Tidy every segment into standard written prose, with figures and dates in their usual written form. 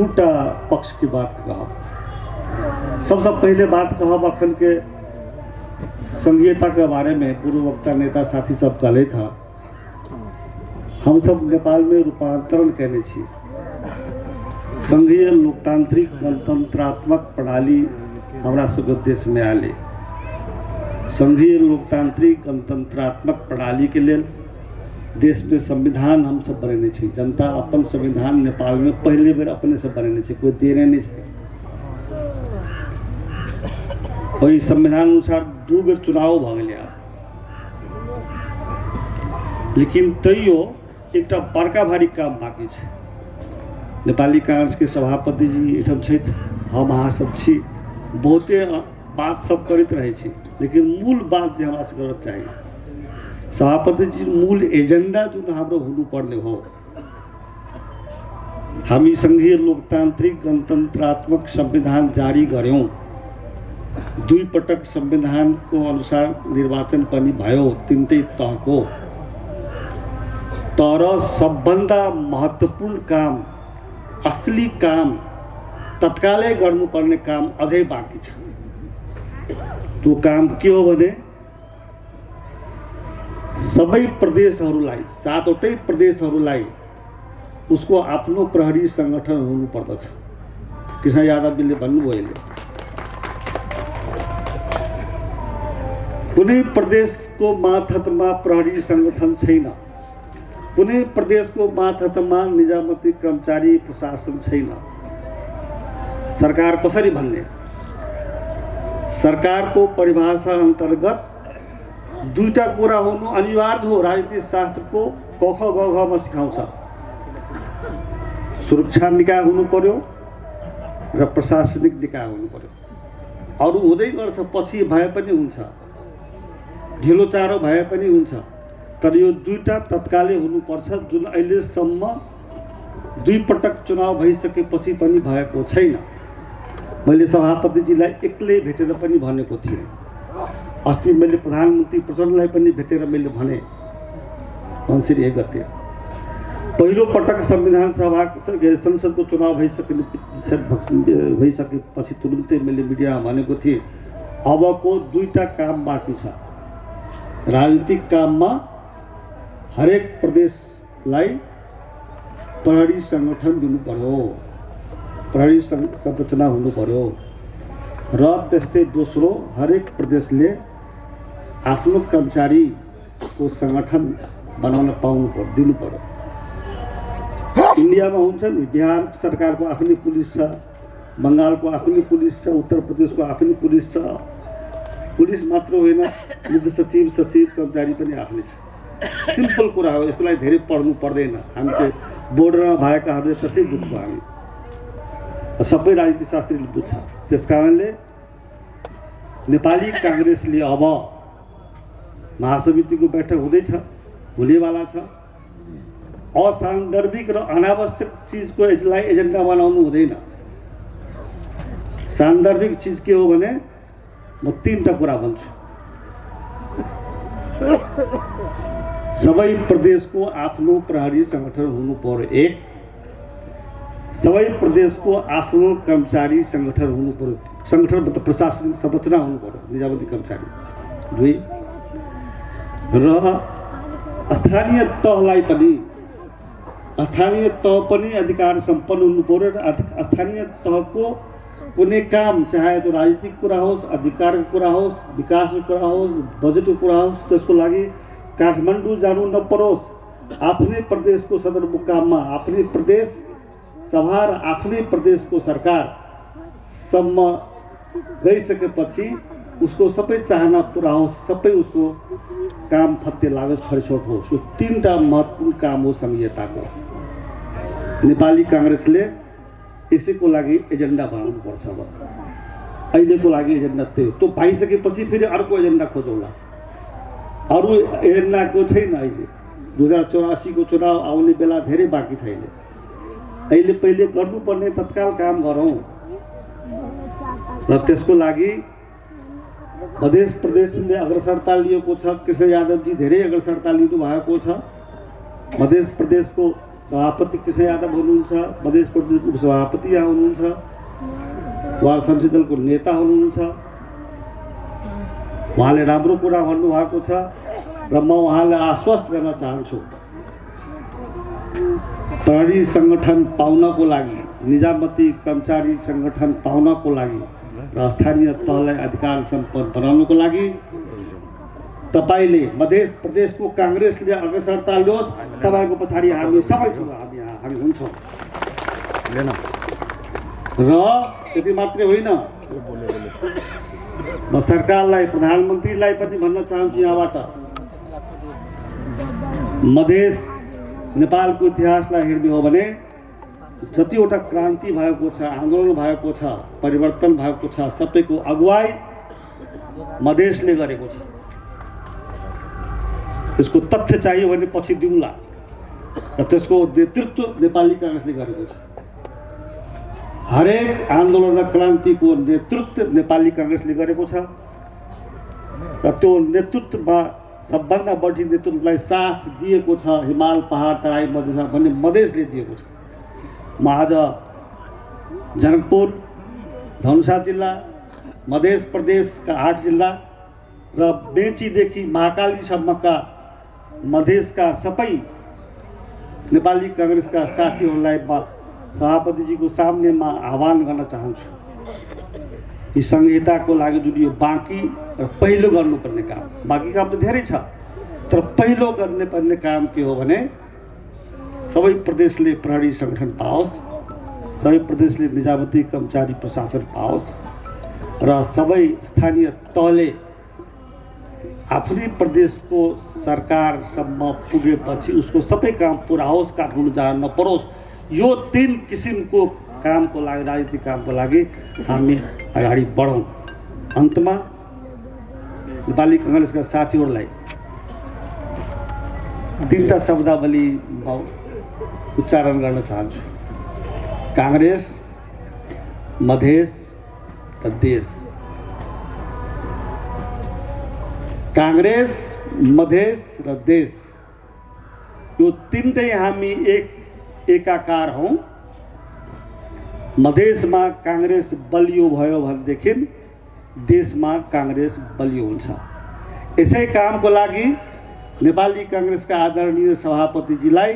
दूटा पक्ष की बात कहब। सबसे पहले बात कहब अखन के संघीयता के बारे में। पूर्व वक्ता नेता साथी सब कहले था, हम सब नेपाल में रूपांतरण कहने छी। संघीय लोकतांत्रिक गणतंत्रात्मक प्रणाली हमारा सब देश में आले। संघीय लोकतांत्रिक गणतंत्रात्मक प्रणाली के लिए देश में संविधान हम सब बनेने छी। जनता अपन संविधान नेपाल में पहले बेर अपने से बनेने छी, कोई देने नहीं छै। वही संविधान अनुसार 2 बेर चुनाव भ गेलै। लेकिन तैयो एकटा बड़का भारी काम बाकी छै। नेपाली कांग्रेस के सभापति जी एठम छथि, हम अहाँ सब छी, बहुते बात सब करते रहे छी, लेकिन मूल बात जो हमरा से करत चाहिए, सभापति जी मूल एजेंडा जो हाम्रो हुनु पर्ने हो। हामी संघीय लोकतांत्रिक गणतंत्रात्मक संविधान जारी गर्यौं। 2 पटक संविधान को अनुसार निर्वाचन पनि भयो, 3टै तहको। तर सबभन्दा महत्त्वपूर्ण काम, असली काम, तत्कालै गर्नुपर्ने काम अझै बाँकी छ। त्यो काम के हो भने सबै प्रदेशहरूलाई, 7वटै प्रदेशहरूलाई उसको आफ्नो प्रहरी संगठन हुनु पर्दछ। कृष्ण यादवजीले भन्नुभयो, कुनै प्रदेशको मातहतमा प्रहरी संगठन छैन, कुनै प्रदेशको मातहतमा निजामती कर्मचारी प्रशासन छैन। सरकार कसरी भन्ने? सरकारको परिभाषा अंतर्गत 2टा कुरा हुनु अनिवार्य हो। राजनीतिक शास्त्रको क ख ग घ मा सिकाउँछ। सुरक्षा निकाय हुनु पर्यो र प्रशासनिक निकाय हुनु पर्यो। अरु हुँदै गर्छ, पछि भए पनि हुन्छ, ढिलो चाँडो भए पनि हुन्छ, तर यो 2टा तत्कालै हुनुपर्छ, जुन अहिलेसम्म 2 पटक चुनाव भइसकेपछि पनि भएको छैन। मैले सभापतिजीलाई एक्लै भेटेर पनि भनेको थिएँ। अस्ति मैले प्रधानमन्त्री प्रचण्डलाई पनि भेटेर मैले भने, मङ्सिर 1 गते पहिलो पटक संविधान सभा संसदको चुनाव भइसकेपछि तुरुन्तै मैले मिडियामा भनेको थिएँ, अबको 2टा काम बाँकी छ। राजनीतिक काममा हरेक प्रदेशलाई प्रहरी संगठन दिनु पर्यो, प्रहरी संरचना हुनु पर्यो, र त्यस्तै दोस्रो हरेक प्रदेशले आफ्नो कर्मचारीको संगठन बनाउन दिनु पर्यो। इन्डियामा हुन्छ नि, बिहार सरकारको आफ्नै पुलिस छ, बङ्गालको आफ्नै पुलिस छ, उत्तर प्रदेशको आफ्नै पुलिस छ। पुलिस मात्र होइन, मुख्य सचिव, सचिव, कर्मचारी पनि आफ्नै छ। सिम्पल कुरा हो, यसलाई धेरै पढ्नु पर्दैन। हामीले बोर्डरमा भएकाहरूले त्यसै बुझ्छौँ, हामी सबै राजनीतिक शास्त्रीले बुझ्छ। त्यसकारणले नेपाली कांग्रेसले अब महासमितिको बैठक हुँदैछ, हुनेवाला छ। असान्दर्भिक र अनावश्यक चिजको यसलाई एजेन्डा बनाउनु हुँदैन। सान्दर्भिक चिज के हो भने म 3टा कुरा भन्छु। सबै प्रदेशको आफ्नो प्रहरी संगठन हुनु पर्यो, 1। सबै प्रदेशको आफ्नो कर्मचारी संगठन हुनु पर्यो, संगठन मतलब प्रशासनिक संरचना हुनु पर्यो, निजामती कर्मचारी, 2। र स्थानीय तह पनि अधिकार सम्पन्न हुनु पर्यो। र स्थानीय तहको कुनै काम, चाहे त्यो राजनीतिक कुरा होस्, अधिकारको कुरा होस्, विकासको कुरा होस्, बजेटको कुरा होस्, त्यसको लागि काठमाडौँ जानु नपरोस्। आफ्नै प्रदेशको सदरमुकाममा आफ्नै प्रदेश सभा र आफ्नै प्रदेशको सरकारसम्म गइसकेपछि उसको सबै चाहना पुरा होस्, सबै उसको काम फत्ते लागोस्, फरिछोट होस्। यो 3टा महत्त्वपूर्ण काम हो संघीयताको। नेपाली कांग्रेसले यसैको लागि एजेन्डा बनाउनु पर्छ। अब अहिलेको लागि एजेन्डा त्यो भइसकेपछि फेरि अर्को एजेन्डा खोजौँला। अरू एजेन्डाको छैन। अहिले 2084 को चुनाव आउने बेला धेरै बाँकी छैन। अहिले पहिले गर्नुपर्ने तत्काल काम गरौँ र त्यसको लागि मध्य प्रदेशले अग्रसरता लिएको छ। कृष्ण यादवजी धेरै अग्रसरता लिनु भएको छ। मध्य प्रदेशको सभापति कृष्ण यादव हुनुहुन्छ, मधेस प्रदेशको उपसभापति यहाँ हुनुहुन्छ, उहाँ संसदीय दलको नेता हुनुहुन्छ। उहाँले राम्रो कुरा भन्नुभएको छ र म उहाँलाई आश्वस्त गर्न चाहन्छु, प्रहरी संगठन पाउनको लागि, निजामती कर्मचारी संगठन पाउनको लागि र स्थानीय तहलाई अधिकार सम्पन्न बनाउनको लागि तपाईले मध्य प्रदेशको कांग्रेसले अग्रसरता ल्याओस्। तपाईको पछाडि हामी सबै छौँ, हामी हुन्छौँ। र त्यति मात्रै होइन, म सरकारलाई, प्रधानमन्त्रीलाई पनि भन्न चाहन्छु यहाँबाट, मधेस नेपालको इतिहासलाई हेर्ने हो भने जतिवटा क्रान्ति भएको छ, आन्दोलन भएको छ, परिवर्तन भएको छ, सबैको अगुवाई मधेसले गरेको छ। त्यसको तथ्य चाहियो भने पछि दिउँला, र त्यसको नेतृत्व नेपाली कांग्रेसले गरेको छ। हरेक आन्दोलन र क्रान्तिको नेतृत्व नेपाली कांग्रेसले गरेको छ, र त्यो नेतृत्वमा सबभन्दा बढी नेतृत्वलाई साथ दिएको छ हिमाल, पहाड, तराई, मधेस भन्ने मधेसले दिएको छ। म आज जनकपुर, धनुषा जिल्ला, मध्य प्रदेशका 8 जिल्ला र मेचीदेखि महाकालीसम्मका मधेसका सबै नेपाली कांग्रेसका साथीहरूलाई म सभापतिजीको सामनेमा आह्वान गर्न चाहन्छु कि संहिताको लागि जुन यो बाँकी र पहिलो गर्नुपर्ने काम, बाँकी काम त धेरै छ, तर पहिलो गर्नुपर्ने काम के हो भने सबै प्रदेशले प्रहरी संगठन पाओस्, सबै प्रदेशले निजामती कर्मचारी प्रशासन पाओस् र सबै स्थानीय तहले आफ्नै प्रदेशको सरकारसम्म पुगेपछि उसको सबै काम पुरा होस्, काठमाडौँ जान नपरोस्। यो 3 किसिमको कामको लागि, राजनीतिक कामको लागि हामी अगाडि बढौँ। अन्तमा नेपाली कांग्रेसका साथीहरूलाई 3टा शब्दावली उच्चारण गर्न चाहन्छु: कांग्रेस, मधेस र देश। कांग्रेस, मधेस र देश, यो 3टै हामी एकाकार हौं। मधेसमा कांग्रेस बलियो भयो भनेदेखि देशमा कांग्रेस बलियो हुन्छ। यसै कामको लागि नेपाली कांग्रेसका आदरणीय सभापतिजीलाई,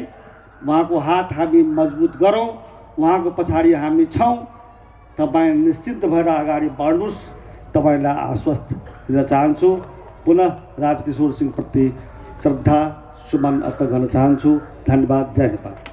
उहाँको हात हामी मजबुत गरौँ, उहाँको पछाडि हामी छौँ। तपाईँ निश्चिन्त भएर अगाडि बढ्नुहोस्, तपाईँलाई आश्वस्त दिन चाहन्छु। पुनः राजकिशोर सिंह प्रति श्रद्धा सुमन अर्पण गर्न चाहन्छु। धन्यवाद। जय नेपाल।